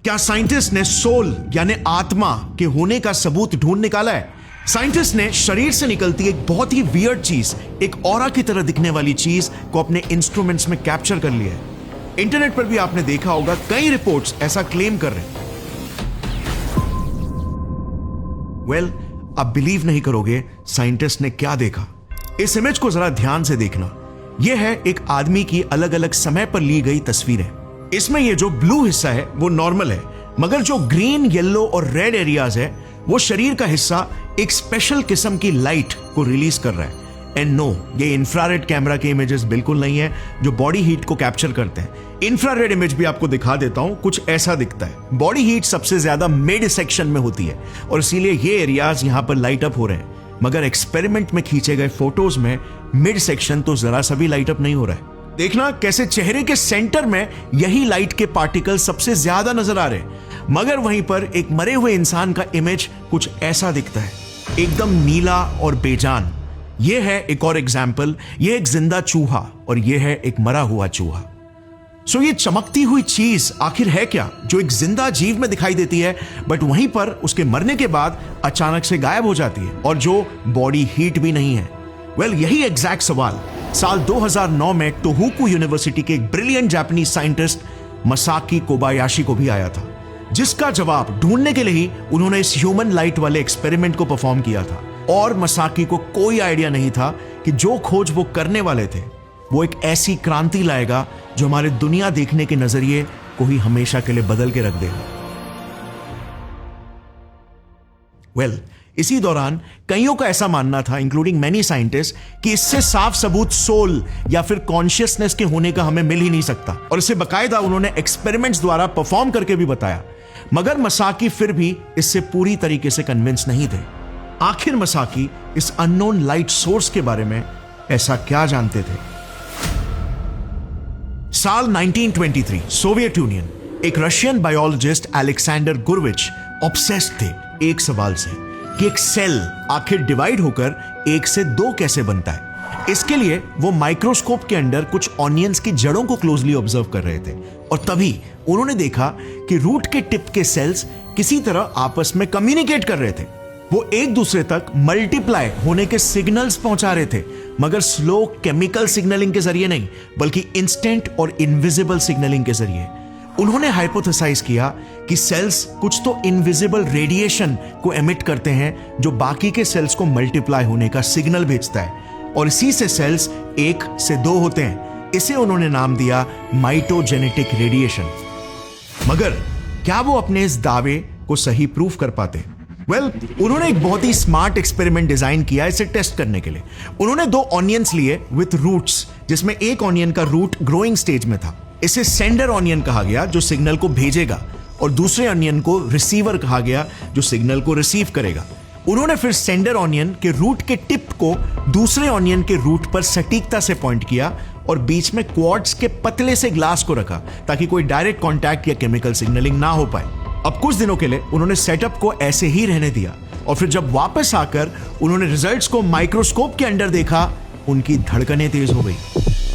क्या साइंटिस्ट ने सोल यानी आत्मा के होने का सबूत ढूंढ निकाला है? साइंटिस्ट ने शरीर से निकलती एक बहुत ही वियर्ड चीज, एक ऑरा की तरह दिखने वाली चीज को अपने इंस्ट्रूमेंट्स में कैप्चर कर लिया है। इंटरनेट पर भी आपने देखा होगा, कई रिपोर्ट्स ऐसा क्लेम कर रहे हैं। वेल, आप बिलीव नहीं करोगे साइंटिस्ट ने क्या देखा। इस इमेज को जरा ध्यान से देखना। यह है एक आदमी की अलग अलग समय पर ली गई तस्वीरें। इसमें ये जो ब्लू हिस्सा है वो नॉर्मल है, मगर जो ग्रीन, येलो और रेड एरियाज है वो शरीर का हिस्सा एक स्पेशल किस्म की लाइट को रिलीज कर रहा है। एंड नो, ये इंफ्रारेड कैमरा के इमेजेस बिल्कुल नहीं है जो बॉडी हीट को कैप्चर करते हैं। इंफ्रारेड इमेज भी आपको दिखा देता हूं, कुछ ऐसा दिखता है। बॉडी हीट सबसे ज्यादा मिड सेक्शन में होती है और इसीलिए ये एरियाज यहां पर लाइट अप हो रहे हैं, मगर एक्सपेरिमेंट में खींचे गए फोटोज में मिड सेक्शन तो जरा सा भी लाइट अप नहीं हो रहा है। देखना कैसे चेहरे के सेंटर में यही लाइट के पार्टिकल सबसे ज्यादा नजर आ रहे हैं, मगर वहीं पर एक मरे हुए इंसान का इमेज कुछ ऐसा दिखता है, एकदम नीला और बेजान। यह है एक और एग्जाम्पल। यह एक जिंदा चूहा और यह है एक मरा हुआ चूहा। सो ये चमकती हुई चीज आखिर है क्या जो एक जिंदा जीव में दिखाई देती है, बट वहीं पर उसके मरने के बाद अचानक से गायब हो जाती है, और जो बॉडी हीट भी नहीं है? वेल, यही एग्जैक्ट सवाल साल 2009 में टोहोकू यूनिवर्सिटी के एक ब्रिलियंट जापानीज साइंटिस्ट मसाकी कोबायाशी को भी आया था, जिसका जवाब ढूंढने के लिए ही उन्होंने इस ह्यूमन लाइट वाले एक्सपेरिमेंट को परफॉर्म किया था। और मसाकी को कोई आइडिया नहीं था कि जो खोज वो करने वाले थे वो एक ऐसी क्रांति लाएगा जो हमारे दुनिया देखने के नजरिए को ही हमेशा के लिए बदल के रख देगा। वेल, इसी दौरान कईयों का ऐसा मानना था, इंक्लूडिंग मैनी साइंटिस्ट, कि इससे साफ सबूत सोल या फिर कॉन्शियसनेस के होने का हमें मिल ही नहीं सकता, और इसे बकायदा उन्होंने एक्सपेरिमेंट्स द्वारा परफॉर्म करके भी बताया। मगर मसाकी फिर भी इससे पूरी तरीके से कन्विंस नहीं थे। आखिर मसाकी इस अननोन लाइट सोर्स के बारे में ऐसा क्या जानते थे? साल 1923, सोवियत यूनियन, एक रशियन बायोलॉजिस्ट अलेक्जेंडर गुरविच ऑब्सेस्ड थे एक सवाल से कि एक सेल आखिर डिवाइड होकर 1 से 2 कैसे बनता है। इसके लिए वो माइक्रोस्कोप के अंदर कुछ ऑनियंस की जड़ों को क्लोजली ऑब्जर्व कर रहे थे, और तभी उन्होंने देखा कि रूट के टिप के सेल्स किसी तरह आपस में कम्युनिकेट कर रहे थे। वो एक दूसरे तक मल्टीप्लाई होने के सिग्नल्स पहुंचा रहे थे, मगर स्लो केमिकल सिग्नलिंग के जरिए नहीं, बल्कि इंस्टेंट और इनविजिबल सिग्नलिंग के जरिए। उन्होंने हाइपोथेसाइज किया कि सेल्स कुछ तो इनविजिबल रेडिएशन को एमिट करते हैं जो बाकी के सेल्स को मल्टीप्लाई होने का सिग्नल भेजता है, और इसी से सेल्स 1 से 2 होते हैं। इसे उन्होंने नाम दिया माइटोजेनेटिक रेडिएशन। मगर क्या वो अपने इस दावे को सही प्रूफ कर पाते? वेल, उन्होंने एक बहुत ही स्मार्ट एक्सपेरिमेंट डिजाइन किया इसे टेस्ट करने के लिए। उन्होंने 2 ऑनियंस लिए विथ रूट्स, जिसमें एक ऑनियन का रूट ग्रोइंग स्टेज में था। इसे सेंडर ऑनियन कहा गया जो सिग्नल को भेजेगा, और दूसरे ऑनियन को रिसीवर कहा गया जो सिग्नल को रिसीव करेगा। उन्होंने फिर सेंडर ऑनियन के रूट के टिप को दूसरे ऑनियन के रूट पर सटीकता से पॉइंट किया, और बीच में क्वार्ट्ज के पतले से ग्लास को रखा ताकि कोई डायरेक्ट कॉन्टैक्ट या केमिकल सिग्नलिंग ना हो पाए। अब कुछ दिनों के लिए उन्होंने सेटअप को ऐसे ही रहने दिया, और फिर जब वापस आकर उन्होंने रिजल्ट्स को माइक्रोस्कोप के अंदर देखा, उनकी धड़कनें तेज हो गई,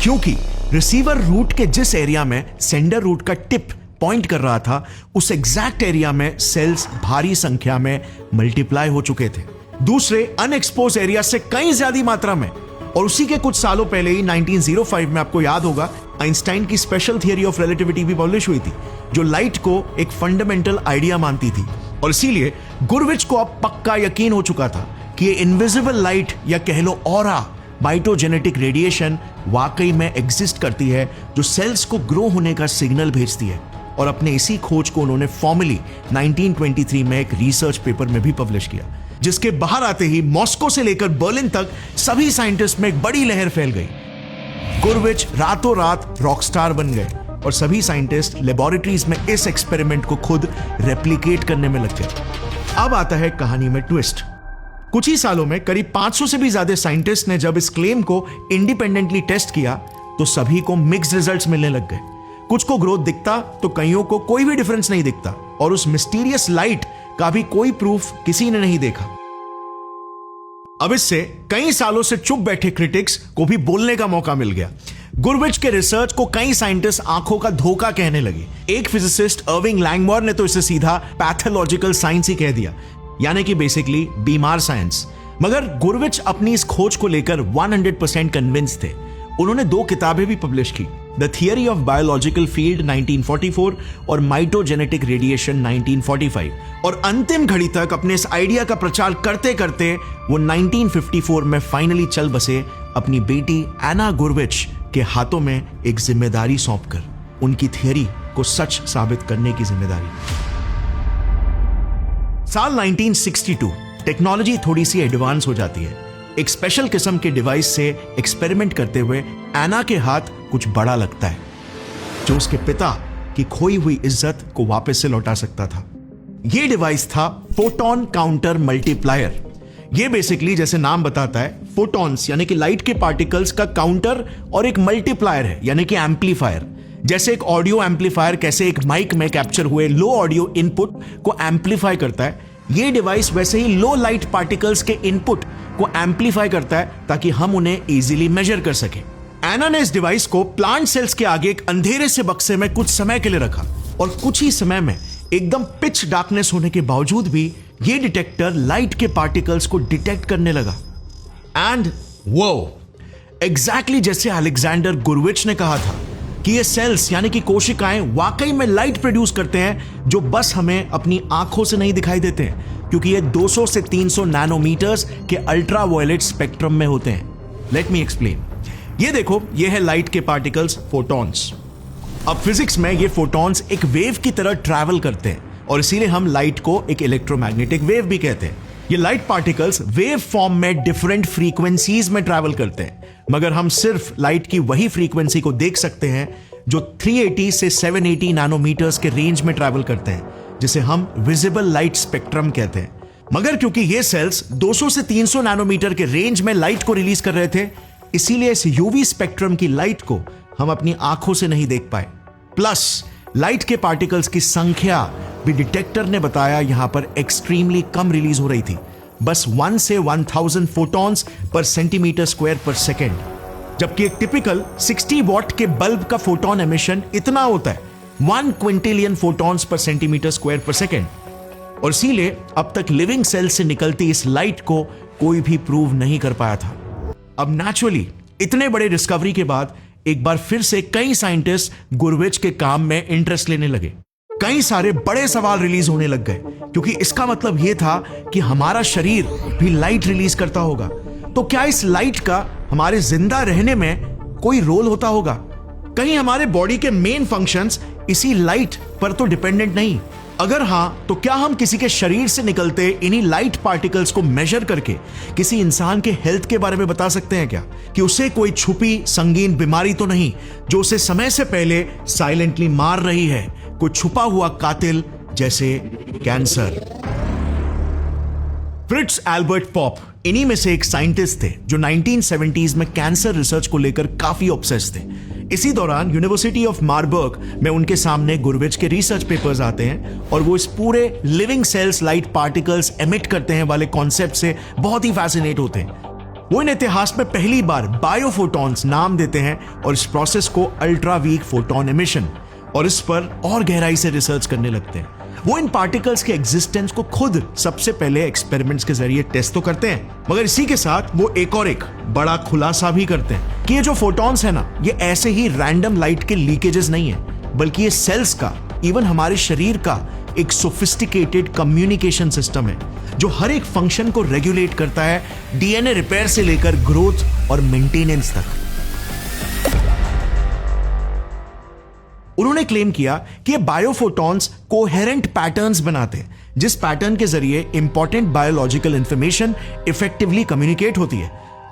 क्योंकि रिसीवर रूट के जिस एरिया में सेंडर रूट का टिप पॉइंट कर रहा था, उस एग्जैक्ट एरिया में सेल्स भारी संख्या में मल्टीप्लाई हो चुके थे, दूसरे अनएक्सपोज एरिया से कई ज्यादा मात्रा में। और उसी के कुछ सालों पहले ही 1905 में, आपको याद होगा, आइंस्टाइन की स्पेशल थियरी ऑफ रिलेटिविटी भी पब्लिश हुई थी, जो लाइट को एक फंडामेंटल आइडिया मानती थी। और इसीलिए गुरविच को अब पक्का यकीन हो चुका था कि ये इनविजिबल लाइट, या कह लो ऑरा, माइटोजेनेटिक रेडिएशन वाकई में एग्जिस्ट करती है, जो सेल्स को ग्रो होने का सिग्नल भेजती है। और अपने इसी खोज को उन्होंने फॉर्मली 1923 में एक रिसर्च पेपर में भी पब्लिश किया, जिसके बाहर आते ही मॉस्को से लेकर बर्लिन तक सभी साइंटिस्ट में एक बड़ी लहर फैल गई। गुरविच रातों रात रॉकस्टार बन गए, और सभी साइंटिस्ट लेबोरेटरीज में इस एक्सपेरिमेंट को खुद रेप्लिकेट करने में लग गए। अब आता है कहानी में ट्विस्ट। कुछ ही सालों में करीब 500 से भी ज्यादा साइंटिस्ट ने जब इस क्लेम को इंडिपेंडेंटली टेस्ट किया, तो सभी को मिक्स्ड रिजल्ट्स मिलने लग गए। कुछ को ग्रोथ दिखता तो कईयों को कोई भी डिफरेंस नहीं दिखता, और उस मिस्टीरियस लाइट का भी कोई प्रूफ किसी ने नहीं देखा। अब इससे कई सालों से चुप बैठे क्रिटिक्स को भी बोलने का मौका मिल गया। गुरविच के रिसर्च को कई साइंटिस्ट आंखों का धोखा कहने लगे। एक फिजिसिस्ट अर्विंग लैंगमोर ने तो इसे सीधा पैथोलॉजिकल साइंस ही कह दिया, यानी कि बेसिकली बीमार साइंस। मगर गुरविच अपनी इस खोज को लेकर 100% कन्विंस थे। उन्होंने 2 किताबें भी पब्लिश की, the theory of biological field 1944 और माइटोजेनेटिक रेडिएशन 1945। और अंतिम घड़ी तक अपने इस आइडिया का प्रचार करते करते वो 1954 में फाइनली चल बसे अपनी बेटी एना गुरविच के हाथों में एक जिम्मेदारी सौंपकर, उनकी थियरी को सच साबित करने की जिम्मेदारी। साल 1962 टेक्नोलॉजी थोड़ी सी एडवांस हो जाती है। एक स्पेशल किस्म के डिवाइस से एक्सपेरिमेंट करते हुए एना के हाथ कुछ बड़ा लगता है, जो उसके पिता की खोई हुई इज्जत को वापस से लौटा सकता था। यह डिवाइस था फोटोन काउंटर मल्टीप्लायर। ये बेसिकली जैसे नाम बताता है, फोटॉन्स यानी कि लाइट के पार्टिकल्स का काउंटर और एक मल्टीप्लायर है यानी कि एम्पलीफायर। जैसे एक ऑडियो एम्पलीफायर कैसे एक माइक में कैप्चर हुए लो ऑडियो इनपुट को एम्पलीफाई करता है, ये डिवाइस वैसे ही लो लाइट पार्टिकल्स के इनपुट को एम्पलीफाई करता है ताकि हम उन्हें इजीली मेजर कर सके। एना ने इस डिवाइस को प्लांट सेल्स के आगे एक अंधेरे से बक्से में कुछ समय के लिए रखा और कुछ ही समय में एकदम पिच डार्कनेस होने के बावजूद भी ये डिटेक्टर लाइट के पार्टिकल्स को डिटेक्ट करने लगा। एंड वो एग्जैक्टली जैसे अलेक्जेंडर गुरविच ने कहा था कि ये सेल्स यानी कि कोशिकाएं वाकई में लाइट प्रोड्यूस करते हैं, जो बस हमें अपनी आंखों से नहीं दिखाई देते हैं, क्योंकि ये 200 से 300 नैनोमीटर्स के अल्ट्रा वायलेट स्पेक्ट्रम में होते हैं। Let me explain. ये देखो, ये है लाइट के पार्टिकल्स, फोटॉन्स। अब फिजिक्स में ये फोटॉन्स एक वेव की तरह ट्रैवल करते हैं और इसीलिए हम लाइट को एक इलेक्ट्रोमैग्नेटिक वेव भी कहते हैं। ये लाइट पार्टिकल्स वेव फॉर्म में डिफरेंट फ्रीक्वेंसीज में ट्रैवल करते हैं, मगर हम सिर्फ लाइट की वही फ्रीक्वेंसी को देख सकते हैं जो 380 से 780 नैनोमीटर्स के रेंज में ट्रैवल करते हैं, जिसे हम विजिबल लाइट स्पेक्ट्रम कहते हैं। मगर क्योंकि ये सेल्स 200 से 300 नैनोमीटर के रेंज में लाइट को रिलीज कर रहे थे, इसीलिए इस यूवी स्पेक्ट्रम की लाइट को हम अपनी आंखों से नहीं देख पाए। प्लस लाइट के पार्टिकल्स की संख्या भी डिटेक्टर ने बताया यहां पर एक्सट्रीमली कम रिलीज हो रही थी, बस 1 से 1000 फोटॉन्स पर सेंटीमीटर स्क्वायर पर सेकेंड, जबकि एक टिपिकल 60 वॉट के बल्ब का फोटोन एमिशन इतना होता है 1 Quintillion photons per centimetre square पर सेकेंड। और इसीलिए अब तक लिविंग सेल से निकलती इस लाइट को कोई भी प्रूव नहीं कर पाया था। अब नेचुरली इतने बड़े डिस्कवरी के बाद एक बार फिर से कई साइंटिस्ट गुरविच के काम में इंटरेस्ट लेने लगे। कई सारे बड़े सवाल रिलीज होने लग गए, क्योंकि इसका मतलब यह था कि हमारा शरीर भी लाइट रिलीज करता होगा, तो क्या इस लाइट का हमारे जिंदा रहने में कोई रोल होता होगा? कहीं हमारे बॉडी के मेन फंक्शंस इसी लाइट पर तो डिपेंडेंट नहीं? अगर हां, तो क्या हम किसी के शरीर से निकलते इन्हीं लाइट पार्टिकल्स को मेजर करके किसी इंसान के हेल्थ के बारे में बता सकते हैं क्या, कि उसे कोई छुपी संगीन बीमारी तो नहीं जो उसे समय से पहले साइलेंटली मार रही है, कोई छुपा हुआ कातिल जैसे कैंसर? फ्रिट्ज एल्बर्ट पॉप इन्हीं में से एक साइंटिस्ट थे जो 1970s में कैंसर रिसर्च को लेकर काफी ऑब्सेस्ड थे। इसी दौरान यूनिवर्सिटी ऑफ मार्बर्ग में उनके सामने गुरविच के रिसर्च पेपर्स आते हैं और वो इस पूरे living cells light particles emit करते हैं वाले कॉन्सेप्ट से बहुत ही फैसिनेट होते हैं। वो इन इतिहास में पहली बार बायोफोटॉन्स नाम देते हैं और इस प्रोसेस को अल्ट्रा वीक फोटोन एमिशन, और इस पर और गहराई से रिसर्च करने लगते हैं। वो इन पार्टिकल्स के एग्जिस्टेंस को खुद सबसे पहले एक्सपेरिमेंट्स के जरिए टेस्ट तो करते हैं, मगर इसी के साथ वो एक बड़ा खुलासा भी करते हैं कि ये जो फोटॉन्स है ना, ये ऐसे ही रैंडम लाइट के लीकेजेस नहीं है, बल्कि ये सेल्स का, इवन हमारे शरीर का एक सोफिस्टिकेटेड कम्युनिकेशन सिस्टम है जो हर एक फंक्शन को रेगुलेट करता है, डीएनए रिपेयर से लेकर ग्रोथ और मेंटेनेंस तक। उन्होंने क्लेम किया कि ये बायोफोटॉन्स कोहेरेंट पैटर्न्स बनाते हैं, जिस पैटर्न के जरिए important biological information effectively communicate होती है।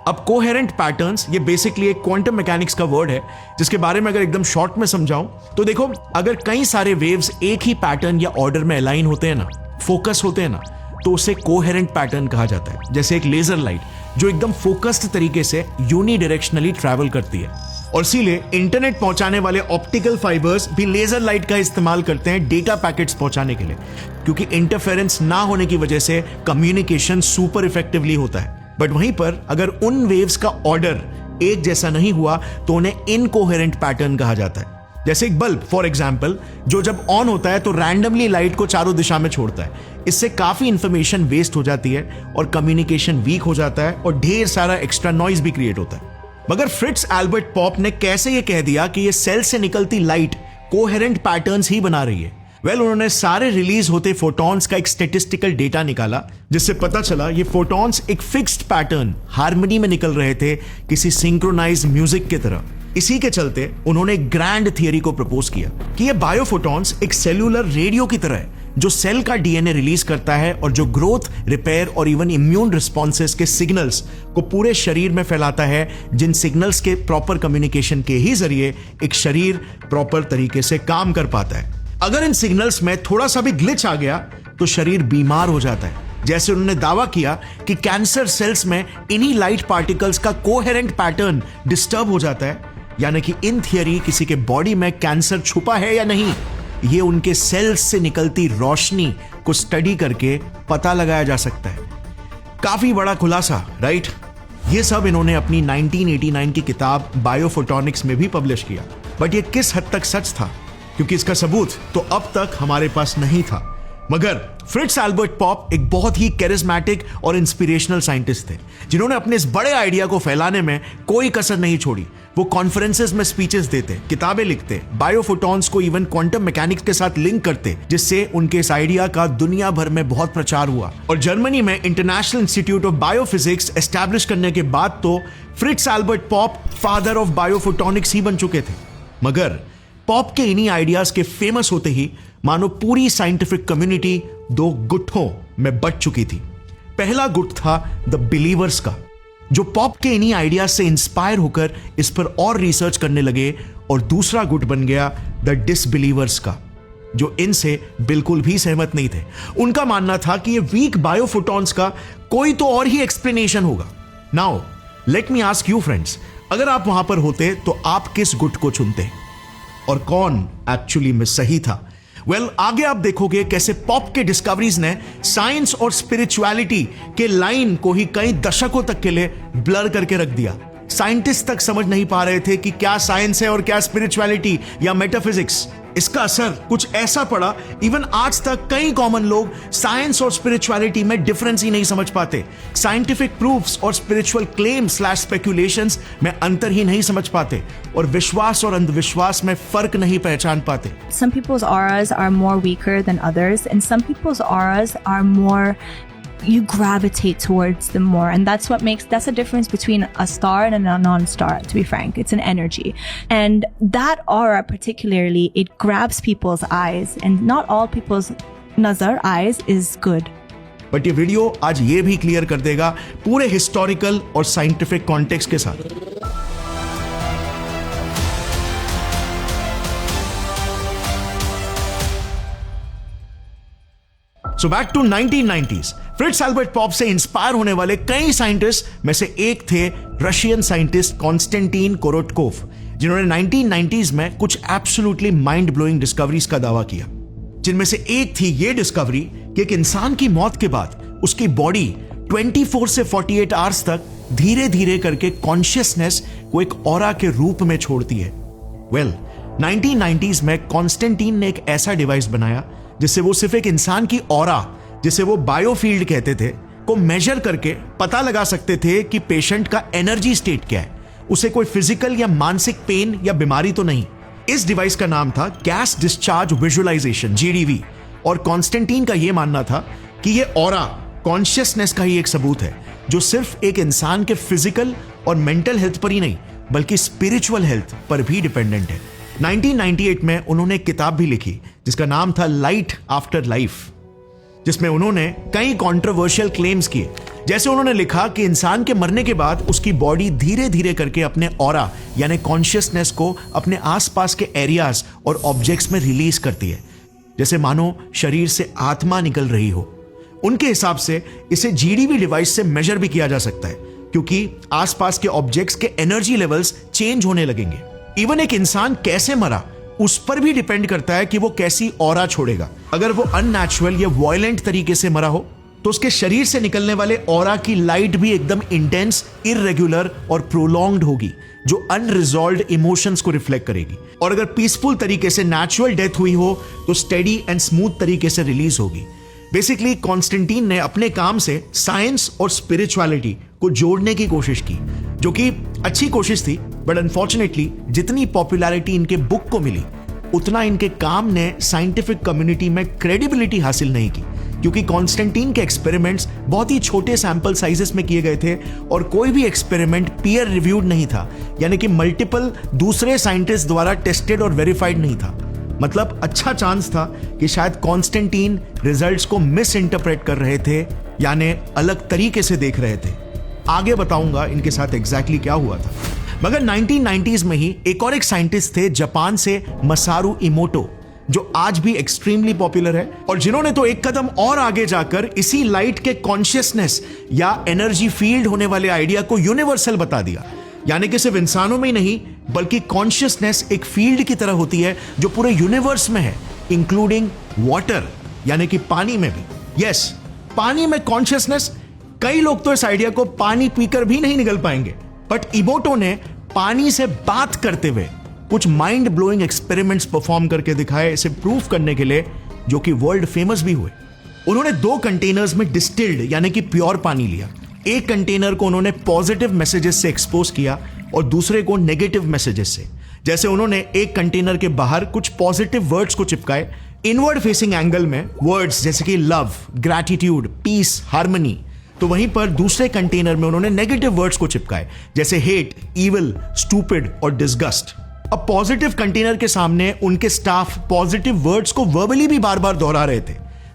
अब कोहेरेंट पैटर्न्स ये बेसिकली एक क्वांटम मैकेनिक्स का वर्ड है, जिसके बारे में अगर एकदम शॉर्ट में समझाऊं तो देखो, अगर कई सारे वेव्स एक ही पैटर्न या ऑर्डर में अलाइन होते हैं ना, फोकस होते हैं ना, तो उसे कोहेरेंट पैटर्न कहा जाता है। जैसे एक लेजर लाइट जो एकदम फोकस्ड तरीके से यूनिडायरेक्शनली ट्रैवल करती है। और इसीलिए इंटरनेट पहुंचाने वाले ऑप्टिकल फाइबर्स भी लेजर लाइट का इस्तेमाल करते हैं डेटा पैकेट्स पहुंचाने के लिए, क्योंकि इंटरफेरेंस ना होने की वजह से कम्युनिकेशन सुपर इफेक्टिवली होता है। बट वहीं पर अगर उन वेव्स का ऑर्डर एक जैसा नहीं हुआ तो उन्हें इनकोहेरेंट पैटर्न कहा जाता है। जैसे एक बल्ब फॉर एग्जाम्पल, जो जब ऑन होता है तो रैंडमली लाइट को चारों दिशा में छोड़ता है। इससे काफी इंफॉर्मेशन वेस्ट हो जाती है और कम्युनिकेशन वीक हो जाता है और ढेर सारा एक्स्ट्रा नॉइज भी क्रिएट होता है। मगर फ्रिट्ज एल्बर्ट पॉप ने कैसे ये कह दिया कि ये सेल से निकलती लाइट कोहेरेंट पैटर्न्स ही बना रही है? उन्होंने सारे रिलीज होते फोटॉन्स का एक स्टैटिस्टिकल डेटा निकाला, जिससे पता चला ये फोटॉन्स एक फिक्स्ड पैटर्न हार्मनी में निकल रहे थे, किसी सिंक्रोनाइज्ड म्यूजिक की तरह। इसी के चलते उन्होंने एक ग्रैंड थियरी को प्रपोज किया कि ये बायोफोटॉन्स एक सेल्यूलर रेडियो की तरह है, जो सेल का डीएनए रिलीज करता है और जो ग्रोथ, रिपेयर और इवन इम्यून रिस्पॉन्सेस के सिग्नल्स को पूरे शरीर में फैलाता है, जिन सिग्नल्स के प्रॉपर कम्युनिकेशन के ही जरिए एक शरीर प्रॉपर तरीके से काम कर पाता है। अगर इन सिग्नल्स में थोड़ा सा भी ग्लिच आ गया तो शरीर बीमार हो जाता है। जैसे उन्होंने दावा किया कि कैंसर सेल्स में इन्हीं लाइट पार्टिकल्स का कोहेरेंट पैटर्न डिस्टर्ब हो जाता है, यानी कि इन थियरी किसी के बॉडी में कैंसर छुपा है या नहीं, ये उनके सेल्स से निकलती रोशनी को स्टडी करके पता लगाया जा सकता है। काफी बड़ा खुलासा, राइट? ये सब इन्होंने अपनी 1989 की किताब बायोफोटॉनिक्स में भी पब्लिश किया। बट ये किस हद तक सच था, क्योंकि इसका सबूत तो अब तक हमारे पास नहीं था। मगर फ्रिट्ज एल्बर्ट पॉप एक बहुत ही कैरिस्मेटिक और इंस्पिरेशनल साइंटिस्ट थे, जिन्होंने अपने इस बड़े आइडिया को फैलाने में कोई कसर नहीं छोड़ी। वो कॉन्फ्रेंसेस में स्पीचेस देते, किताबें लिखते, बायोफोटॉन्स को इवन क्वांटम मैकेनिक्स के साथ लिंक करते, जिससे उनके इस आइडिया का दुनिया भर में बहुत प्रचार हुआ। और जर्मनी में international institute of biophysics establish करने के बाद तो Fritz Albert Popp father of biophotonics ही बन चुके थे। मगर पॉप के इन्हीं आइडियाज के फेमस होते ही मानो पूरी साइंटिफिक कम्युनिटी दो गुटों में बट चुकी थी। पहला गुट था द बिलीवर्स का, जो पॉप के इन्हीं आइडियाज से इंस्पायर होकर इस पर और रिसर्च करने लगे, और दूसरा गुट बन गया द डिसबिलीवर्स का, जो इनसे बिल्कुल भी सहमत नहीं थे। उनका मानना था कि ये वीक बायोफोटॉन्स का कोई तो और ही एक्सप्लेनेशन होगा। Now let me ask you friends, अगर आप वहां पर होते तो आप किस गुट को चुनते और कौन एक्चुअली में सही था? आगे आप देखोगे कैसे पॉप के डिस्कवरीज ने साइंस और स्पिरिचुअलिटी के लाइन को ही कई दशकों तक के लिए ब्लर करके रख दिया। साइंटिस्ट तक समझ नहीं पा रहे थे कि क्या साइंस है और क्या स्पिरिचुअलिटी या मेटाफिजिक्स। इसका असर कुछ ऐसा पड़ा, इवन आज तक कई कॉमन लोग साइंस और स्पिरिचुअलिटी में डिफरेंस ही नहीं समझ पाते। साइंटिफिक प्रूफ्स और स्पिरिचुअल क्लेम्स / स्पेक्यूलेशंस में अंतर ही नहीं समझ पाते, और विश्वास और अंधविश्वास में फर्क नहीं पहचान पाते। Some people's auras are more weaker than others, and some people's auras are more, you gravitate towards them more, and that's the difference between a star and a non-star, to be frank. It's an energy, and that aura particularly, it grabs people's eyes, and not all people's nazar eyes is good. But ये video आज ये भी clear कर देगा पूरे historical और scientific context के साथ। So back to 1990s। Fritz Albert Popp से इंस्पायर होने वाले कई साइंटिस्ट में से एक थे रशियन साइंटिस्ट कॉन्स्टेंटीन कोरोटकोव, जिन्होंने 1990s में कुछ एब्सोल्युटली माइंड ब्लोइंग डिस्कवरीज का दावा किया, जिनमें से एक थी यह डिस्कवरी कि एक इंसान की मौत के बाद उसकी बॉडी 24 से 48 आवर्स तक धीरे धीरे करके कॉन्शियसनेस को एक ऑरा के रूप में छोड़ती है। 1990s में कॉन्स्टेंटीन ने एक ऐसा डिवाइस बनाया जिससे वो सिर्फ एक इंसान की ऑरा, जिसे वो बायोफील्ड कहते थे, को मेजर करके पता लगा सकते थे कि पेशेंट का एनर्जी स्टेट क्या है, उसे कोई फिजिकल या मानसिक पेन या बीमारी तो नहीं। इस डिवाइस का नाम था गैस डिस्चार्ज विजुअलाइजेशन, GDV, और कॉन्स्टेंटीन का यह मानना था कि यह ऑरा कॉन्शियसनेस का ही एक सबूत है, जो सिर्फ एक इंसान के फिजिकल और मेंटल हेल्थ पर ही नहीं बल्कि स्पिरिचुअल हेल्थ पर भी डिपेंडेंट है। 1998 में उन्होंने एक किताब भी लिखी जिसका नाम था लाइट आफ्टर लाइफ, जिसमें उन्होंने कई कंट्रोवर्शियल क्लेम्स किए। जैसे उन्होंने लिखा कि इंसान के मरने के बाद उसकी बॉडी धीरे धीरे करके अपने ऑरा यानी कॉन्शियसनेस को अपने आसपास के एरियाज और ऑब्जेक्ट्स में रिलीज करती है, जैसे मानो शरीर से आत्मा निकल रही हो। उनके हिसाब से इसे GDV डिवाइस से मेजर भी किया जा सकता है, क्योंकि आसपास के ऑब्जेक्ट्स के एनर्जी लेवल्स चेंज होने लगेंगे। इवन एक इंसान कैसे मरा उस पर भी डिपेंड करता है कि वो कैसी ऑरा छोड़ेगा। अगर वो अननेचुरल या वायलेंट तरीके से मरा हो तो उसके शरीर से निकलने वाले ऑरा की लाइट भी एकदम इंटेंस, इररेगुलर और प्रोलॉन्ग्ड होगी, जो अनरिजॉल्व्ड इमोशंस को रिफ्लेक्ट करेगी। और अगर पीसफुल तरीके से नेचुरल डेथ हुई हो तो स्टेडी एंड स्मूथ तरीके से रिलीज होगी। बेसिकली कॉन्स्टेंटीन ने अपने काम से साइंस और स्पिरिचुअलिटी को जोड़ने की कोशिश की, जो कि अच्छी कोशिश थी, बट अनफॉर्चुनेटली जितनी पॉपुलैरिटी इनके बुक को मिली उतना इनके काम ने साइंटिफिक कम्युनिटी में क्रेडिबिलिटी हासिल नहीं की, क्योंकि कॉन्स्टेंटीन के एक्सपेरिमेंट्स बहुत ही छोटे सैंपल साइजेस में किए गए थे और कोई भी एक्सपेरिमेंट पीयर रिव्यूड नहीं था, यानी कि मल्टीपल दूसरे साइंटिस्ट द्वारा टेस्टेड और वेरीफाइड नहीं था। मतलब अच्छा चांस था कि शायद कॉन्स्टेंटीन रिजल्ट्स को मिस इंटरप्रेट कर रहे थे, यानी अलग तरीके से देख रहे थे। आगे बताऊंगा इनके साथ एग्जैक्टली क्या हुआ था। मगर 1990s में ही एक साइंटिस्ट थे जापान से, मसारू इमोटो, जो आज भी एक्सट्रीमली पॉपुलर है और जिन्होंने तो एक कदम और आगे जाकर इसी लाइट के कॉन्शियसनेस या एनर्जी फील्ड होने वाले आइडिया को यूनिवर्सल बता दिया। यानी कि सिर्फ इंसानों में ही नहीं, बल्कि कॉन्शियसनेस एक फील्ड की तरह होती है जो पूरे यूनिवर्स में है, इंक्लूडिंग वाटर, यानी कि पानी में भी। यस, पानी में कॉन्शियसनेस। कई लोग तो इस आइडिया को पानी पीकर भी नहीं निकल पाएंगे, बट इमोटो ने पानी से बात करते हुए कुछ माइंड ब्लोइंग एक्सपेरिमेंट्स परफॉर्म करके दिखाए, इसे प्रूफ करने के लिए, जो कि वर्ल्ड फेमस भी हुए। उन्होंने 2 कंटेनर्स में डिस्टिल्ड यानी कि प्योर पानी लिया। एक कंटेनर को उन्होंने पॉजिटिव मैसेजेस से एक्सपोज किया और दूसरे को नेगेटिव मैसेजेस से। जैसे उन्होंने एक कंटेनर के बाहर कुछ पॉजिटिव वर्ड्स को चिपकाए इनवर्ड फेसिंग एंगल में, वर्ड्स जैसे कि लव, ग्रैटिट्यूड, पीस, हार्मनी, तो वहीं पर दूसरे कंटेनर में उन्होंने नेगेटिव वर्ड्स को चिपकाए जैसे हेट, इविल, स्टूपिड और डिसगस्ट। अब पॉजिटिव कंटेनर के सामने उनके स्टाफ पॉजिटिव वर्ड्स को वर्बली भी बार बार दोहरा रहे थे,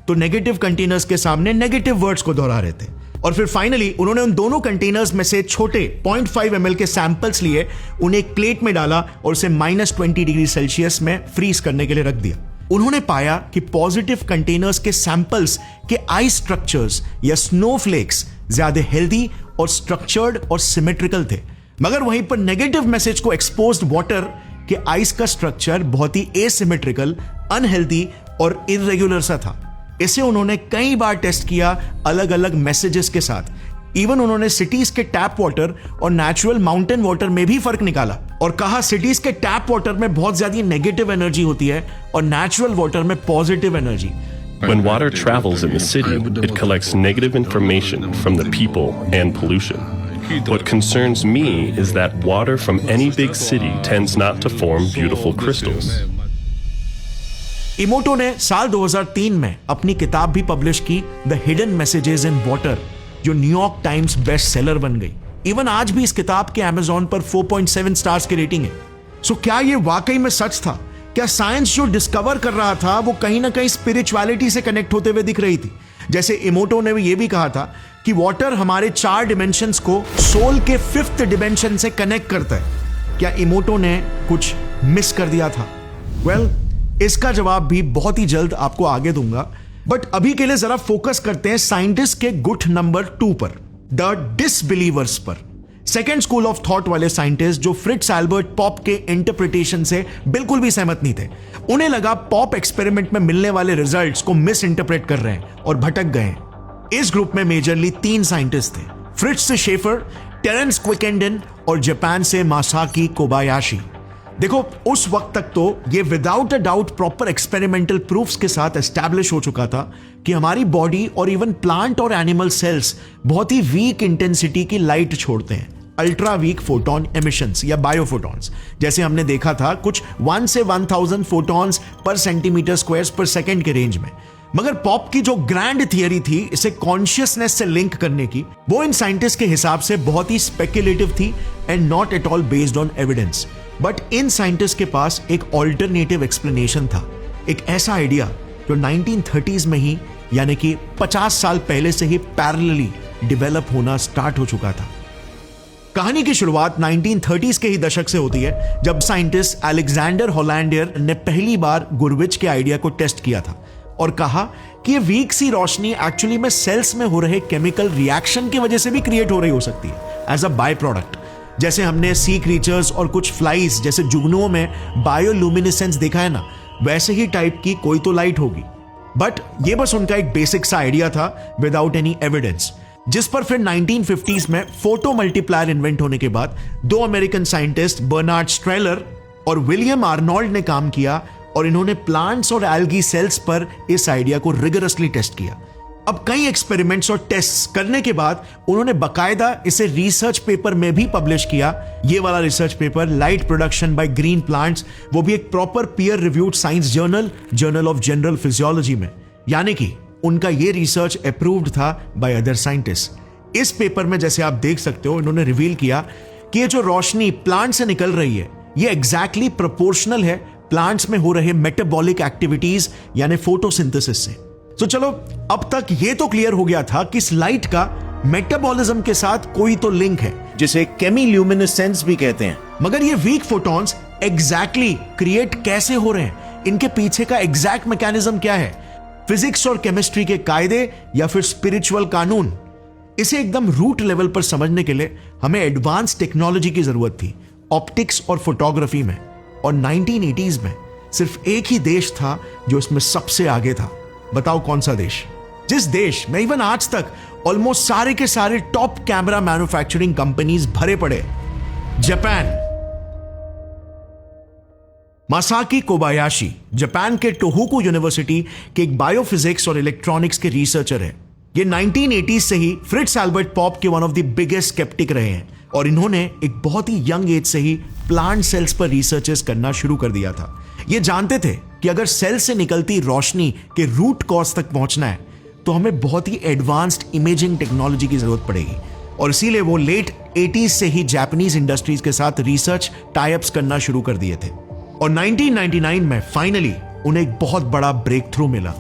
तो नेगेटिव कंटेनर्स के सामने नेगेटिव वर्ड्स को दोहरा रहे थे। और फिर फाइनली उन्होंने उन दोनों कंटेनर्स में से छोटे 0.5 ml के सैंपल्स लिए, उन्हें एक प्लेट में डाला और उसे -20 डिग्री सेल्सियस में फ्रीज करने के लिए रख दिया। उन्होंने पाया कि पॉजिटिव कंटेनर्स के सैंपल्स के आई स्ट्रक्चर्स या स्नोफ्लेक्स ज्यादा हेल्दी और स्ट्रक्चर्ड और सिमेट्रिकल थे, मगर वहीं पर नेगेटिव मैसेज को एक्सपोज्ड वाटर के आइस का स्ट्रक्चर बहुत ही एसिमेट्रिकल, अनहेल्दी और इररेगुलर सा था। इसे उन्होंने कई बार टेस्ट किया अलग अलग मैसेजेस के साथ। इवन उन्होंने सिटीज के टैप वाटर और नेचुरल माउंटेन वाटर में भी फर्क निकाला और कहा सिटीज के टैप वाटर में बहुत ज्यादा नेगेटिव एनर्जी होती है और नेचुरल वाटर में positive energy. When water travels in the city, it collects negative information from the people and pollution. What concerns me is that water from any big city tends not to form beautiful crystals. इमोटो ने साल 2003 में अपनी किताब भी publish की, the hidden messages in water, जो New York times best seller बन गई। इवन आज भी इस किताब के अमेज़न पर 4.7 स्टार्स की रेटिंग है। सो क्या ये वाकई में सच था? क्या साइंस जो डिस्कवर कर रहा था वो कहीं ना कहीं स्पिरिचुअलिटी से कनेक्ट होते हुए दिख रही थी? जैसे इमोटो ने ये भी कहा था कि वाटर हमारे 4 डिमेंशंस को सोल के 5th डिमेंशन से कनेक्ट करता है। क्या इमोटो ने कुछ मिस कर दिया था? वेल, इसका जवाब भी बहुत ही जल्द आपको आगे दूंगा, बट अभी के लिए जरा फोकस करते हैं साइंटिस्ट के गुट नंबर 2 पर, द डिसबिलीवर्स पर। सेकेंड स्कूल ऑफ थॉट वाले साइंटिस्ट जो फ्रिट्ज एल्बर्ट पॉप के इंटरप्रिटेशन से बिल्कुल भी सहमत नहीं थे। उन्हें लगा पॉप एक्सपेरिमेंट में मिलने वाले रिजल्ट्स को मिस इंटरप्रेट कर रहे हैं और भटक गए हैं। इस ग्रुप में मेजरली 3 साइंटिस्ट थे, फ्रिट्ज से शेफर, टेरेंस क्विकेंडन और जापान से मासाकी कोबायाशी। देखो, उस वक्त तक तो ये without a doubt proper experimental proofs के साथ एस्टैब्लिश हो चुका था कि हमारी बॉडी और इवन प्लांट और एनिमल सेल्स बहुत ही वीक इंटेंसिटी की लाइट छोड़ते हैं, अल्ट्रा वीक फोटोन एमिशंस या बायोफोटॉन्स। जैसे हमने देखा था कुछ 1 से 1000 फोटॉन्स पर सेंटीमीटर स्क्वायर पर सेकेंड के रेंज में। मगर पॉप की जो ग्रैंड थियरी थी इसे कॉन्शियसनेस से लिंक करने की, वो इन साइंटिस्ट के हिसाब से बहुत ही स्पेक्युलेटिव थी and not at all based on evidence. But in scientist के पास एक ऑल्टरनेटिव एक्सप्लेनेशन था, एक ऐसा आइडिया जो 1930s में ही, यानी कि 50 साल पहले से ही पैरेलली डेवलप होना स्टार्ट हो चुका था। कहानी की शुरुआत 1930s के ही दशक से होती है, जब साइंटिस्ट अलेक्जेंडर होलैंडियर ने पहली बार गुरविच के आइडिया को टेस्ट किया था और कहा कि ये वीक सी रोशनी एक्चुअली में सेल्स में हो रहे केमिकल रिएक्शन की वजह से भी क्रिएट हो रही हो सकती है एज अ बाय प्रोडक्ट। जैसे हमने सी क्रीचर्स और कुछ फ्लाइज जैसे जुगनुओं में बायोलुमिनेसेंस देखा है ना, वैसे ही टाइप की कोई तो लाइट होगी। बट ये बस उनका एक बेसिक सा आइडिया था विदाउट एनी एविडेंस, जिस पर फिर 1950s में फोटो मल्टीप्लायर इन्वेंट होने के बाद दो अमेरिकन साइंटिस्ट बर्नार्ड स्ट्रेलर और विलियम आर्नोल्ड ने काम किया और इन्होंने प्लांट्स और एल्गी सेल्स पर इस आइडिया को रिगरसली टेस्ट किया। अब कई एक्सपेरिमेंट्स और टेस्ट्स करने के बाद उन्होंने बकायदा इसे रिसर्च पेपर में भी पब्लिश किया। ये वाला research paper light production by green plants, वो भी एक proper peer reviewed science journal of general physiology में, यानी कि उनका ये रिसर्च अप्रूव्ड था बाय अदर साइंटिस्ट। इस पेपर में जैसे आप देख सकते हो इन्होंने रिवील किया कि ये जो रोशनी प्लांट से निकल रही है ये एग्जैक्टली प्रोपोर्शनल है प्लांट्स में हो रहे मेटाबॉलिक एक्टिविटीज यानी फोटोसिंथेसिस से। तो चलो अब तक ये तो क्लियर हो गया था कि इस लाइट का मेटाबॉलिज्म के साथ कोई तो लिंक है, जिसे केमिल्यूमिनेसेंस भी कहते हैं। मगर ये वीक फोटॉन्स एग्जैक्टली क्रिएट कैसे हो रहे हैं, इनके पीछे का एग्जैक्ट मैकेनिज्म क्या है, फिजिक्स और केमिस्ट्री के कायदे या फिर स्पिरिचुअल कानून, इसे एकदम रूट लेवल पर समझने के लिए हमें एडवांस टेक्नोलॉजी की जरूरत थी ऑप्टिक्स और फोटोग्राफी में। और 1980s में सिर्फ एक ही देश था जो इसमें सबसे आगे था। बताओ कौन सा देश? जिस देश में इवन आज तक ऑलमोस्ट सारे के सारे टॉप कैमरा मैन्युफैक्चरिंग कंपनीज भरे पड़े, जापान। मासाकी कोबायाशी जापान के टोहोकू यूनिवर्सिटी के एक बायोफिजिक्स और इलेक्ट्रॉनिक्स के रिसर्चर है। ये 1980s से ही फ्रिट्ज एल्बर्ट पॉप के one of the biggest sceptic रहे हैं और इन्होंने एक बहुत ही यंग एज से ही प्लांट सेल्स पर रिसर्चेस करना शुरू कर दिया था। ये जानते थे कि अगर सेल से निकलती रोशनी के रूट कॉज तक पहुंचना है तो हमें बहुत ही एडवांस्ड इमेजिंग टेक्नोलॉजी की जरूरत पड़ेगी, और इसीलिए वो लेट 80s से ही जापानीज इंडस्ट्रीज के साथ रिसर्च टाई अप्स करना शुरू कर दिए थे। और 1999 में फाइनली उन्हें एक बहुत बड़ा ब्रेक थ्रू मिला।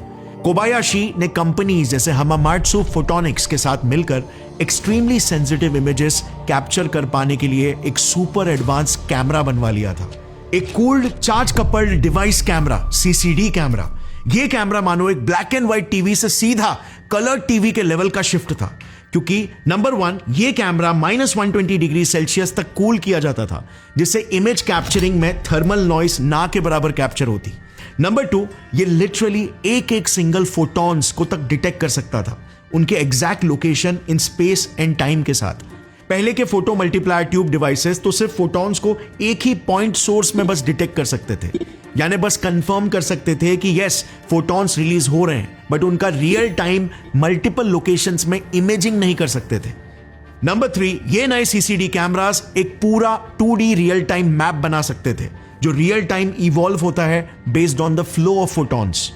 कोबायाशी ने कंपनीज जैसे हमामात्सु फोटोनिक्स के साथ मिलकर एक्सट्रीमली सेंसिटिव इमेजेस कैप्चर कर पाने के लिए एक सुपर एडवांस कैमरा बनवा लिया था, एक cooled charge coupled device camera, CCD camera. ये कैमरा मानो एक ब्लैक एंड व्हाइट टीवी से सीधा कलर टीवी के लेवल का शिफ्ट था, क्योंकि नंबर 1 ये कैमरा -120 डिग्री सेल्सियस तक कूल किया जाता था, जिससे इमेज कैप्चरिंग में थर्मल नॉइस ना के बराबर कैप्चर होती। नंबर 2 ये लिटरली एक सिंगल फोटॉन्स को तक डिटेक्ट कर सकता था, उनके exact location in space and time के साथ। पहले के फोटो मल्टीप्लायर ट्यूब डिवाइसेस तो सिर्फ फोटॉन्स को एक ही पॉइंट सोर्स में बस डिटेक्ट कर सकते थे, यानी बस कंफर्म कर सकते थे कि यस फोटॉन्स रिलीज हो रहे हैं, बट उनका रियल टाइम मल्टीपल लोकेशंस में इमेजिंग नहीं कर सकते थे। नंबर 3 ये नए CCD कैमरास एक पूरा 2D रियल टाइम मैप बना सकते थे, जो रियल टाइम इवॉल्व होता है based on the flow of photons.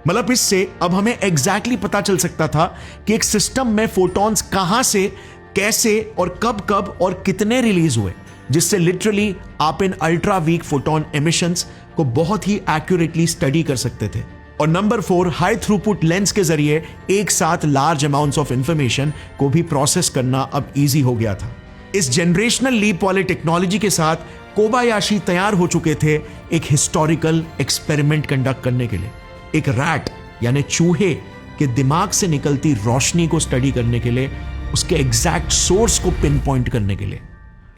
मतलब इससे अब हमें एग्जैक्टली पता चल सकता था कि एक सिस्टम में फोटॉन्स कहां से, कैसे और कब और कितने रिलीज हुए, जिससे लिटरली आप इन अल्ट्रा वीक फोटॉन एमिशंस को बहुत ही एक्यूरेटली स्टडी कर सकते थे। और नंबर 4 हाई थ्रूपुट लेंस के जरिए एक साथ लार्ज अमाउंट्स ऑफ इंफॉर्मेशन को भी प्रोसेस करना अब इजी हो गया था। इस जनरेशनल लीप वाले टेक्नोलॉजी के साथ कोबायाशी तैयार हो चुके थे एक हिस्टोरिकल एक्सपेरिमेंट कंडक्ट करने के लिए, एक रैट यानी चूहे के दिमाग से निकलती रोशनी को स्टडी करने के लिए, उसके एग्जैक्ट सोर्स को पिन पॉइंट करने के लिए।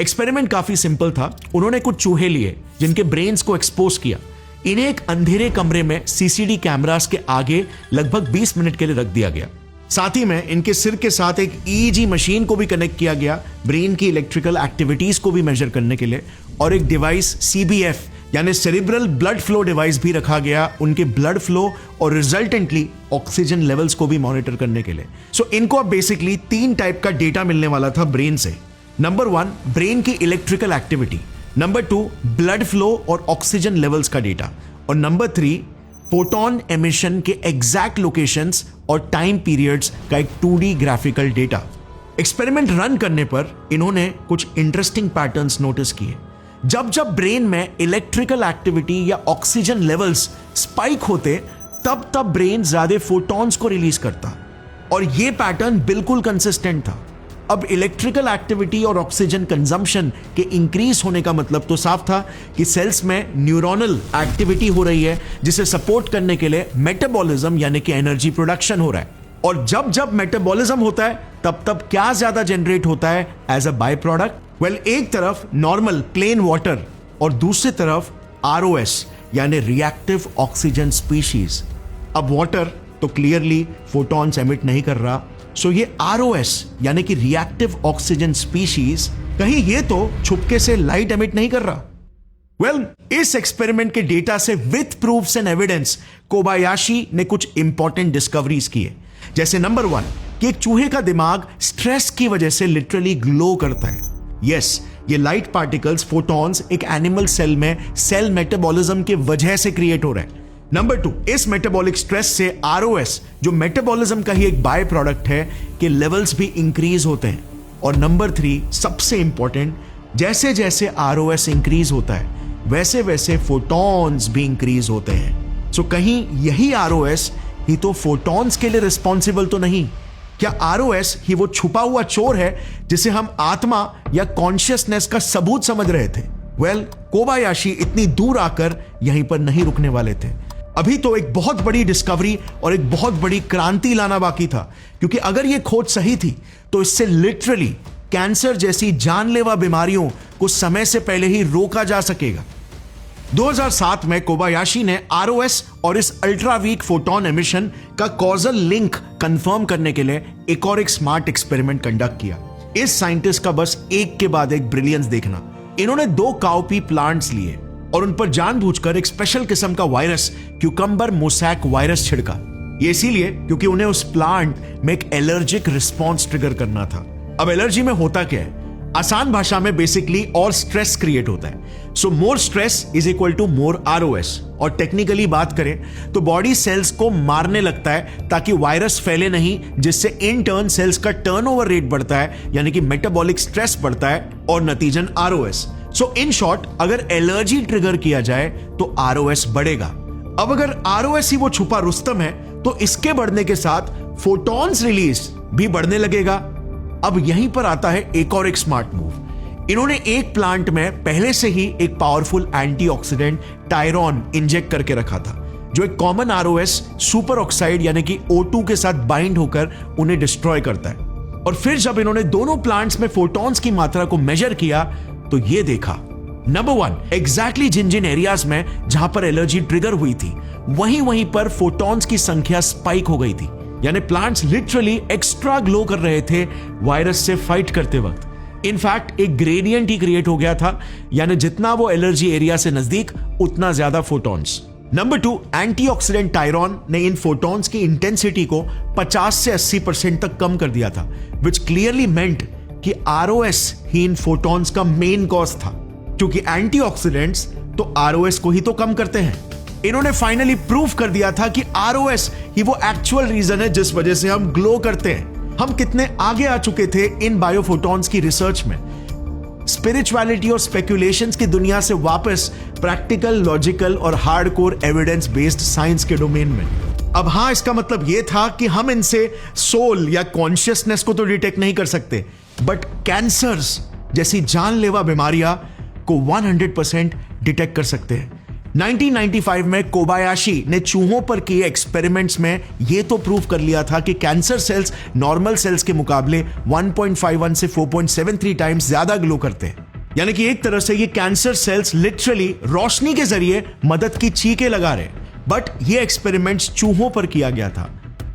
एक्सपेरिमेंट काफी सिंपल था। उन्होंने कुछ चूहे लिए जिनके ब्रेन्स को एक्सपोज किया, इन्हें एक अंधेरे कमरे में CCD कैमरास के आगे लगभग 20 मिनट के लिए रख दिया गया। साथ ही में इनके सिर के साथ एक EEG मशीन को भी कनेक्ट किया गया ब्रेन की इलेक्ट्रिकल एक्टिविटीज को भी मेजर करने के लिए, और एक डिवाइस CBF यानी सेरिब्रल ब्लड फ्लो डिवाइस भी रखा गया उनके ब्लड फ्लो और रिजल्टेंटली ऑक्सीजन लेवल्स को भी मॉनिटर करने के लिए। सो इनको अब बेसिकली 3 टाइप का डेटा मिलने वाला था ब्रेन से। नंबर 1 ब्रेन की electrical activity, number 2 blood flow और ऑक्सीजन लेवल्स का डेटा, और नंबर 3 फोटोन एमिशन के एग्जैक्ट लोकेशंस और टाइम पीरियड्स का एक 2D graphical data. Experiment run करने पर इन्होंने कुछ इंटरेस्टिंग पैटर्न्स नोटिस किए। जब ब्रेन में इलेक्ट्रिकल एक्टिविटी या ऑक्सीजन लेवल्स स्पाइक होते तब ब्रेन ज्यादा फोटॉन्स को रिलीज करता, और यह पैटर्न बिल्कुल कंसिस्टेंट था। अब इलेक्ट्रिकल एक्टिविटी और ऑक्सीजन कंजम्पशन के इंक्रीज होने का मतलब तो साफ था कि सेल्स में न्यूरोनल एक्टिविटी हो रही है, जिसे सपोर्ट करने के लिए मेटाबॉलिज्म यानी कि एनर्जी प्रोडक्शन हो रहा है। और जब मेटाबॉलिज्म होता है तब क्या ज्यादा जनरेट होता है as a by product? Well, एक तरफ नॉर्मल प्लेन वाटर और दूसरी तरफ ROS यानी रिएक्टिव ऑक्सीजन स्पीशीज। अब वाटर तो क्लियरली फोटॉन्स एमिट नहीं कर रहा, सो ये ROS यानी कि रिएक्टिव ऑक्सीजन स्पीशीज, कहीं ये तो छुपके से लाइट एमिट नहीं कर रहा। इस एक्सपेरिमेंट के डेटा से with proofs and evidence Kobayashi ने कुछ इंपॉर्टेंट डिस्कवरीज किए, जैसे नंबर 1 कि एक चूहे का दिमाग स्ट्रेस की वजह से लिटरली ग्लो करता है। यस, ये लाइट पार्टिकल्स फोटॉन्स एक एनिमल सेल में सेल मेटाबॉलिज्म की वजह से क्रिएट हो रहे हैं। नंबर 2, इस मेटाबॉलिक स्ट्रेस से ROS जो मेटाबॉलिज्म का ही एक बाय प्रोडक्ट है के लेवल्स भी इंक्रीज होते हैं। और नंबर 3 सबसे इंपॉर्टेंट, जैसे जैसे ROS इंक्रीज होता है वैसे वैसे फोटॉन्स भी इंक्रीज होते हैं। सो कहीं यही ROS ही तो फोटॉन्स के लिए रिस्पॉन्सिबल तो नहीं? क्या ROS ही वो छुपा हुआ चोर है जिसे हम आत्मा या कॉन्शियसनेस का सबूत समझ रहे थे? कोबायाशी इतनी दूर आकर यहीं पर नहीं रुकने वाले थे। अभी तो एक बहुत बड़ी डिस्कवरी और एक बहुत बड़ी क्रांति लाना बाकी था, क्योंकि अगर ये खोज सही थी तो इससे लिटरली कैंसर जैसी जानलेवा बीमारियों को समय से पहले ही रोका जा सकेगा। 2007 में कोबायाशी ने ROS और इस अल्ट्रा वीक फोटोन एमिशन का कॉजल लिंक कंफर्म करने के लिए एक और एक स्मार्ट एक्सपेरिमेंट कंडक्ट किया। इस साइंटिस्ट का बस एक के बाद एक ब्रिलियंस देखना। इन्होंने 2 काउपी प्लांट्स लिए और उन पर जानबूझकर एक स्पेशल किस्म का वायरस क्यूकम्बर मोसैक वायरस छिड़का। ये इसीलिए क्योंकि उन्हें उस प्लांट में एक एलर्जिक रिस्पॉन्स ट्रिगर करना था। अब एलर्जी में होता क्या है? आसान भाषा में बेसिकली और स्ट्रेस क्रिएट होता है। So more stress is equal to more ROS। और टेक्निकली बात करें तो बॉडी सेल्स को मारने लगता है ताकि वायरस फैले नहीं, जिससे इन टर्न सेल्स का टर्नओवर रेट बढ़ता है, यानी कि मेटाबॉलिक स्ट्रेस बढ़ता है और नतीजन ROS। सो इन शॉर्ट, अगर एलर्जी ट्रिगर किया जाए तो ROS बढ़ेगा। अब अगर ROS ही वो छुपा रुस्तम है तो इसके बढ़ने के साथ फोटॉन्स रिलीज भी बढ़ने लगेगा। अब यहीं पर आता है एक और एक स्मार्ट मूव। इन्होंने एक प्लांट में पहले से ही एक पावरफुल एंटीऑक्सीडेंट टायरॉन इंजेक्ट करके रखा था, जो एक कॉमन ROS सुपर ऑक्साइड यानी कि O2 के साथ बाइंड होकर उन्हें डिस्ट्रॉय करता है। और फिर जब इन्होंने दोनों प्लांट्स में फोटॉन्स की मात्रा को मेजर किया तो ये देखा, नंबर 1, एग्जैक्टली जिन जिन एरियाज में जहां पर एलर्जी ट्रिगर हुई थी वहीं पर फोटॉन्स की संख्या स्पाइक हो गई थी। यानी प्लांट्स लिटरली एक्स्ट्रा ग्लो कर रहे थे वायरस से फाइट करते वक्त। इनफैक्ट एक ग्रेडियंट ही क्रिएट हो गया था, यानी जितना वो एलर्जी एरिया से नजदीक उतना ज्यादा फोटॉन्स। नंबर 2, एंटीऑक्सीडेंट टायरॉन ने इन फोटॉन्स की इंटेंसिटी को 50 से 80% तक कम कर दिया था, विच क्लियरली मेंट कि ROS ही इन फोटॉन्स का मेन कॉज था, क्योंकि एंटीऑक्सीडेंट्स तो ROS को ही तो कम करते हैं। इन्होंने फाइनली प्रूव कर दिया था कि ROS ही वो एक्चुअल रीजन है जिस वजह से हम ग्लो करते हैं। हम कितने आगे आ चुके थे इन बायोफोटॉन्स की रिसर्च में, स्पिरिचुअलिटी और स्पेकुलेशंस की दुनिया से वापस प्रैक्टिकल, लॉजिकल और हार्डकोर एविडेंस बेस्ड साइंस के डोमेन में। अब हाँ, इसका मतलब यह था कि हम इनसे सोल या कॉन्शियसनेस को तो डिटेक्ट नहीं कर सकते, बट कैंसर्स जैसी जानलेवा बीमारियां को 100% डिटेक्ट कर सकते हैं। 1995 में कोबायाशी ने चूहों पर किए एक्सपेरिमेंट्स में यह तो प्रूव कर लिया था कि कैंसर सेल्स नॉर्मल सेल्स के मुकाबले 1.51 से 4.73 टाइम्स ज्यादा ग्लो करते हैं। यानी कि एक तरह से ये कैंसर सेल्स लिटरली रोशनी के जरिए मदद की चीखें लगा रहे। बट ये एक्सपेरिमेंट्स चूहों पर किया गया था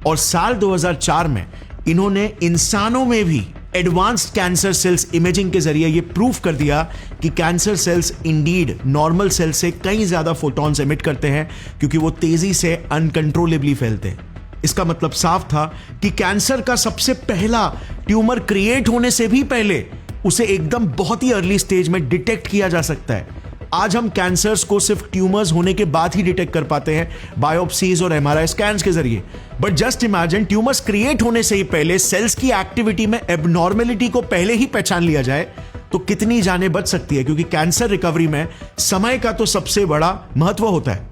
और साल 2004 में इन्होंने इंसानों में भी एडवांस्ड कैंसर सेल्स इमेजिंग के जरिए यह प्रूव कर दिया कि cancer cells indeed normal cell से कहीं ज्यादा फोटॉन्स एमिट करते हैं, क्योंकि वो तेजी से अनकंट्रोलेबली फैलते हैं। इसका मतलब साफ था कि कैंसर का सबसे पहला ट्यूमर क्रिएट होने से भी पहले उसे एकदम बहुत ही अर्ली स्टेज में डिटेक्ट किया जा सकता है। आज हम कैंसर्स को सिर्फ ट्यूमर्स होने के बाद ही डिटेक्ट कर पाते हैं बायोप्सीज और MRI स्कैन्स के जरिए। But just imagine, tumours create होने से ही पहले सेल्स की एक्टिविटी में एबनॉर्मेलिटी को पहले ही पहचान लिया जाए तो कितनी जानें बच सकती है, क्योंकि कैंसर रिकवरी में समय का तो सबसे बड़ा महत्व होता है।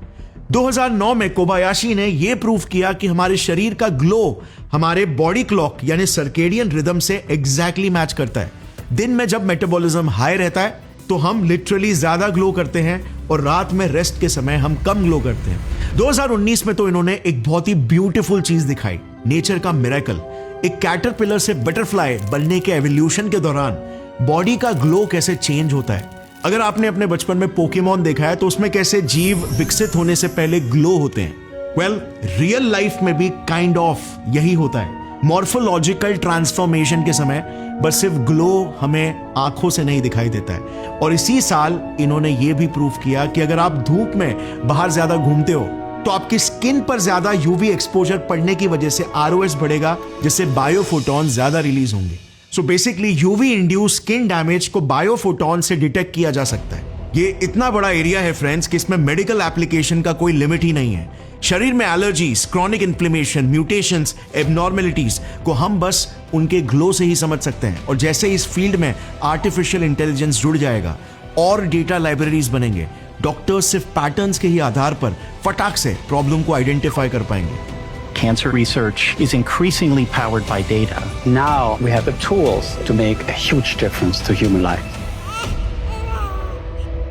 2009 में कोबायाशी ने यह प्रूव किया कि हमारे शरीर का ग्लो हमारे बॉडी क्लॉक यानी सर्केडियन रिदम से एग्जैक्टली मैच करता है। दिन में जब मेटाबॉलिज्म हाई रहता है तो हम लिटरली ज्यादा ग्लो करते हैं और रात में रेस्ट के समय हम कम ग्लो करते हैं। 2019 में तो इन्होंने एक बहुत ही ब्यूटीफुल चीज दिखाई, नेचर का मिरेकल। एक कैटरपिलर से बटरफ्लाई बनने के एवोल्यूशन के दौरान बॉडी का ग्लो कैसे चेंज होता है। अगर आपने अपने बचपन में पोकेमॉन देखा है तो उसमें कैसे जीव विकसित होने से पहले ग्लो होते हैं। वेल, रियल लाइफ में भी काइंड ऑफ यही होता है। मॉर्फोलॉजिकल ट्रांसफॉर्मेशन के समय बस सिर्फ ग्लो हमें आंखों से नहीं दिखाई देता है। और इसी साल इन्होंने ये भी प्रूव किया कि अगर आप धूप में बाहर ज्यादा घूमते हो तो आपकी स्किन पर ज्यादा यूवी एक्सपोजर पड़ने की वजह से आरओएस बढ़ेगा, जिससे बायोफोटॉन ज्यादा रिलीज होंगे। So basically UV induce skin damage को बायोफोटॉन से डिटेक्ट किया जा सकता है। ये इतना बड़ा एरिया है फ्रेंड्स कि इसमें मेडिकल एप्लीकेशन का कोई लिमिट ही नहीं है। शरीर में allergies, chronic inflammation, mutations, abnormalities को हम बस उनके ग्लो से ही समझ सकते हैं। और जैसे इस फील्ड में आर्टिफिशियल इंटेलिजेंस जुड़ जाएगा और डेटा लाइब्रेरीज बनेंगे, डॉक्टर्स सिर्फ पैटर्न्स के ही आधार पर फटाक से प्रॉब्लम को आइडेंटिफाई कर पाएंगे। Cancer research is increasingly powered by data. Now we have the tools to make a huge difference to human life.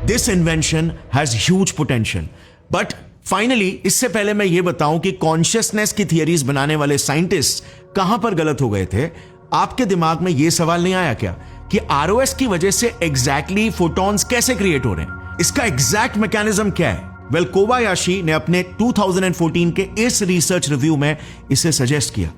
This invention has huge potential. But finally, इससे पहले मैं ये बताऊं कि कॉन्शियसनेस की थियरीज बनाने वाले साइंटिस्ट कहां पर गलत हो गए थे। आपके दिमाग में ये सवाल नहीं आया क्या कि आरओएस की वजह से एग्जैक्टली फोटॉन्स कैसे क्रिएट हो रहे हैं? इसका एग्जैक्ट मैकेनिज्म क्या है? वेल, कोबायाशी ने अपने 2014 के इस रिसर्च रिव्यू में इसे सजेस्ट किया।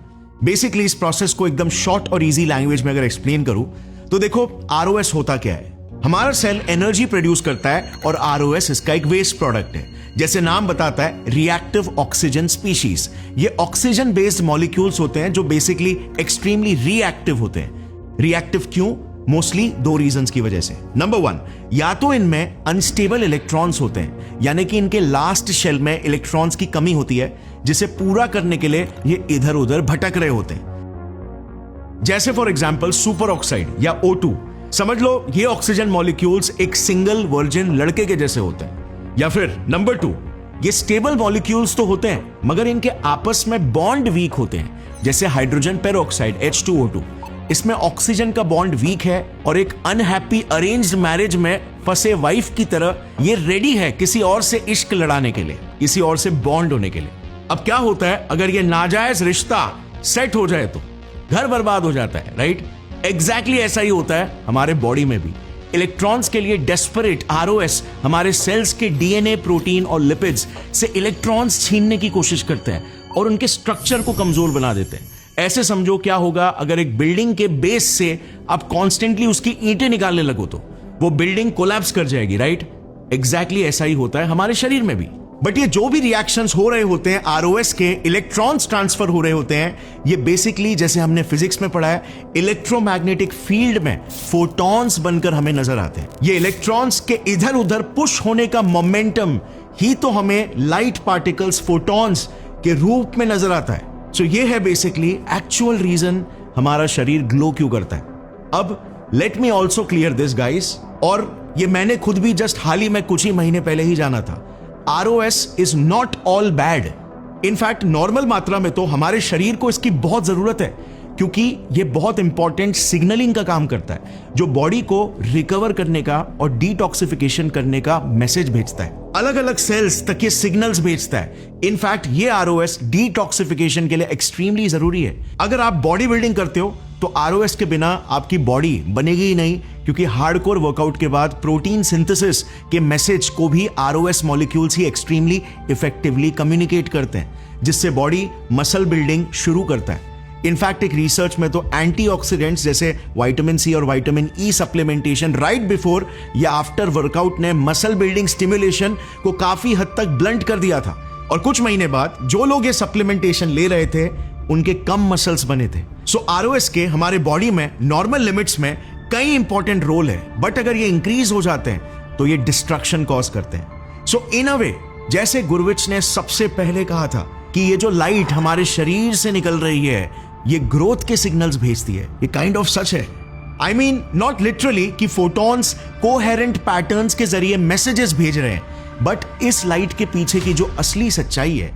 बेसिकली इस प्रोसेस को एकदम शॉर्ट और इजी लैंग्वेज में अगर एक्सप्लेन करूं तो देखो, आरओएस होता क्या है। हमारा सेल एनर्जी प्रोड्यूस करता है और आरओएस इसका एक वेस्ट प्रोडक्ट है। जैसे नाम बताता है, रिएक्टिव ऑक्सीजन स्पीशीज। ये ऑक्सीजन बेस्ड मॉलिक्यूल्स होते हैं जो बेसिकली एक्सट्रीमली रिएक्टिव होते हैं। रिएक्टिव क्यों? मोस्टली दो रीजंस की वजह से। नंबर 1, या तो इनमें अनस्टेबल इलेक्ट्रॉन्स होते हैं, यानी कि इनके लास्ट शेल में इलेक्ट्रॉन्स की कमी होती है, जिसे पूरा करने के लिए ये इधर उधर भटक रहे होते हैं। जैसे फॉर एग्जांपल सुपर ऑक्साइड या O2। समझ लो ये ऑक्सीजन मॉलिक्यूल्स एक सिंगल वर्जिन लड़के के जैसे होते हैं। या फिर नंबर 2, ये स्टेबल मॉलिक्यूल्स तो होते हैं मगर इनके आपस में बॉन्ड वीक होते हैं, जैसे हाइड्रोजन पेरोक्साइड H2O2। इसमें ऑक्सीजन का बॉन्ड वीक है और एक अनहैप्पी अरेंज्ड मैरिज में फंसे वाइफ की तरह ये रेडी है किसी और से इश्क लड़ाने के लिए, किसी और से बॉन्ड होने के लिए। अब क्या होता है, अगर ये नाजायज रिश्ता सेट हो जाए तो घर बर्बाद हो जाता है, राइट? एग्जैक्टली ऐसा ही होता है हमारे बॉडी में भी। इलेक्ट्रॉन्स के लिए डेस्परेट आरओएस हमारे सेल्स के डीएनए, प्रोटीन और लिपिड्स से इलेक्ट्रॉन्स छीनने की कोशिश करते हैं और उनके स्ट्रक्चर को कमजोर बना देते हैं। ऐसे समझो क्या होगा अगर एक बिल्डिंग के बेस से आप कॉन्स्टेंटली उसकी ईंटें निकालने लगो तो वो बिल्डिंग कोलैप्स कर जाएगी, राइट? एग्जैक्टली ऐसा ही होता है हमारे शरीर में भी। बट ये जो भी रिएक्शंस हो रहे होते हैं, आरओएस के इलेक्ट्रॉन्स ट्रांसफर हो रहे होते हैं, ये बेसिकली जैसे हमने फिजिक्स में पढ़ा है, इलेक्ट्रोमैग्नेटिक फील्ड में फोटॉन्स बनकर हमें नजर आते हैं। ये इलेक्ट्रॉन्स के इधर उधर पुश होने का मोमेंटम ही तो हमें लाइट पार्टिकल्स, फोटॉन्स के रूप में नजर आता है। सो ये है बेसिकली एक्चुअल रीजन हमारा शरीर ग्लो क्यों करता है। अब let me also clear this guys, और ये मैंने खुद भी जस्ट हाल ही में कुछ ही महीने पहले ही जाना था। ROS is not all bad. In fact normal मात्रा में तो हमारे शरीर को इसकी बहुत जरूरत है, क्योंकि ये बहुत इंपॉर्टेंट सिग्नलिंग का काम करता है, जो बॉडी को रिकवर करने का और डिटॉक्सिफिकेशन करने का मैसेज भेजता है। अलग अलग सेल्स तक ये सिग्नल्स भेजता है। इनफैक्ट ये ROS डिटॉक्सिफिकेशन के लिए एक्सट्रीमली जरूरी है। अगर आप बॉडी बिल्डिंग करते हो तो ROS के बिना आपकी बॉडी बनेगी ही नहीं, क्योंकि हार्डकोर वर्कआउट के बाद प्रोटीन सिंथेसिस के मैसेज को भी ROS मॉलिक्यूल्स ही एक्सट्रीमली इफेक्टिवली कम्युनिकेट करते हैं, जिससे बॉडी मसल बिल्डिंग शुरू करता है। इनफैक्ट एक रिसर्च में तो एंटीऑक्सीडेंट्स जैसे विटामिन सी और vitamin E supplementation right before या आफ्टर वर्कआउट ने मसल बिल्डिंग स्टिमुलेशन को काफी हद तक ब्लंट कर दिया था। और कुछ महीने बाद जो लोग ये सप्लीमेंटेशन ले रहे थे उनके कम मसल्स बने थे। सो ROS के हमारे बॉडी में नॉर्मल लिमिट्स में कई इंपॉर्टेंट रोल है, बट अगर ये इंक्रीज हो जाते हैं तो ये डिस्ट्रक्शन कॉज करते हैं। सो इन अ वे, जैसे गुरविच ने सबसे पहले कहा था कि ये जो लाइट हमारे शरीर से निकल रही है ये ग्रोथ के सिग्नल्स भेजती है, ये काइंड ऑफ सच है। आई मीन नॉट लिटरली कि फोटॉन्स कोहेरेंट पैटर्न्स के जरिए मैसेजेस भेज रहे हैं, बट इस लाइट के पीछे की जो असली सच्चाई है,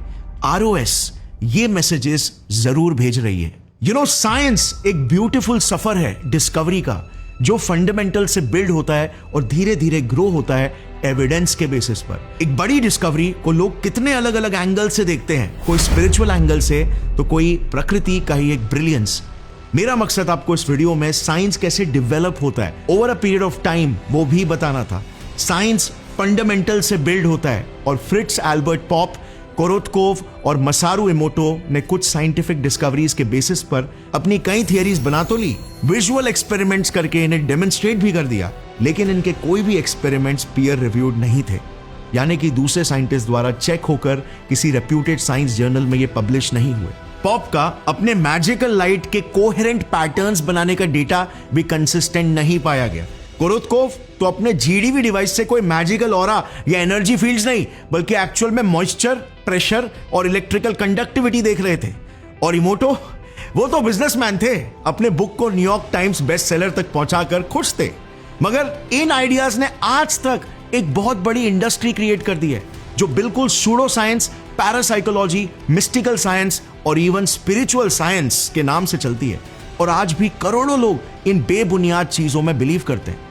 ROS ये मैसेजेस जरूर भेज रही है। यू नो, साइंस एक ब्यूटीफुल सफर है डिस्कवरी का, जो फंडामेंटल से बिल्ड होता है और धीरे धीरे ग्रो होता है एविडेंस के बेसिस पर। एक बड़ी डिस्कवरी को लोग कितने अलग अलग एंगल से देखते हैं, कोई स्पिरिचुअल एंगल से तो कोई प्रकृति का ही एक ब्रिलियंस। मेरा मकसद आपको इस वीडियो में साइंस कैसे डेवलप होता है over a period of time वो भी बताना था। साइंस फंडामेंटल से बिल्ड होता है और फ्रिट्ज एल्बर्ट पॉप कोरोत्कोव और मसारू इमोटो ने कुछ साइंटिफिक डिस्कवरीज के बेसिस पर अपनी कई थियरीज बना तो ली, विजुअल एक्सपेरिमेंट्स करके इन्हें डेमोन्स्ट्रेट भी कर दिया, लेकिन इनके कोई भी एक्सपेरिमेंट्स पीयर रिव्यूड नहीं थे, यानी कि दूसरे साइंटिस्ट द्वारा चेक होकर किसी रेप्यूटेड साइंस जर्नल में ये पब्लिश नहीं हुए। पॉप का अपने मैजिकल लाइट के कोहेरेंट पैटर्न्स बनाने का डेटा भी कंसिस्टेंट नहीं पाया गया। कोरोत्कोव तो अपने जीडीवी डिवाइस से कोई मैजिकल ऑरा या एनर्जी फील्ड्स नहीं, बल्कि एक्चुअल में मॉइस्चर, प्रेशर और इलेक्ट्रिकल कंडक्टिविटी देख रहे थे। और इमोटो, वो तो बिजनेसमैन थे, अपने बुक को न्यूयॉर्क टाइम्स बेस्ट सेलर तक पहुंचाकर खुश थे। मगर इन आइडियाज ने आज तक एक बहुत बड़ी इंडस्ट्री क्रिएट कर दी है, जो बिल्कुल pseudo science, parapsychology, mystical science और इवन स्पिरिचुअल साइंस के नाम से चलती है। और आज भी करोड़ों लोग इन बेबुनियाद चीजों में बिलीव करते हैं।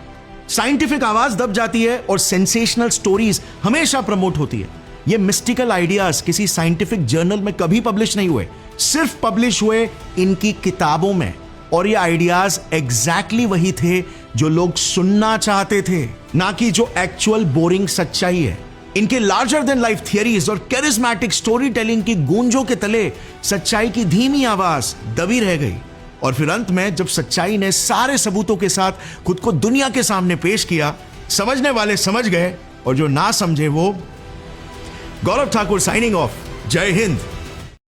साइंटिफिक आवाज दब जाती है और सेंसेशनल स्टोरीज हमेशा प्रमोट होती है। ये मिस्टिकल आइडियाज किसी साइंटिफिक जर्नल में कभी पब्लिश नहीं हुए, सिर्फ पब्लिश हुए इनकी किताबों में। और ये आइडियाज एग्जैक्टली वही थे जो लोग सुनना चाहते थे, ना कि जो एक्चुअल बोरिंग सच्चाई है। इनके लार्जर देन लाइफ थियरीज और कैरिस्मैटिक स्टोरी टेलिंग की गूंजों के तले सच्चाई की धीमी आवाज दबी रह गई। और फिर अंत में जब सच्चाई ने सारे सबूतों के साथ खुद को दुनिया के सामने पेश किया, समझने वाले समझ गए और जो ना समझे वो। गौरव ठाकुर साइनिंग ऑफ। जय हिंद।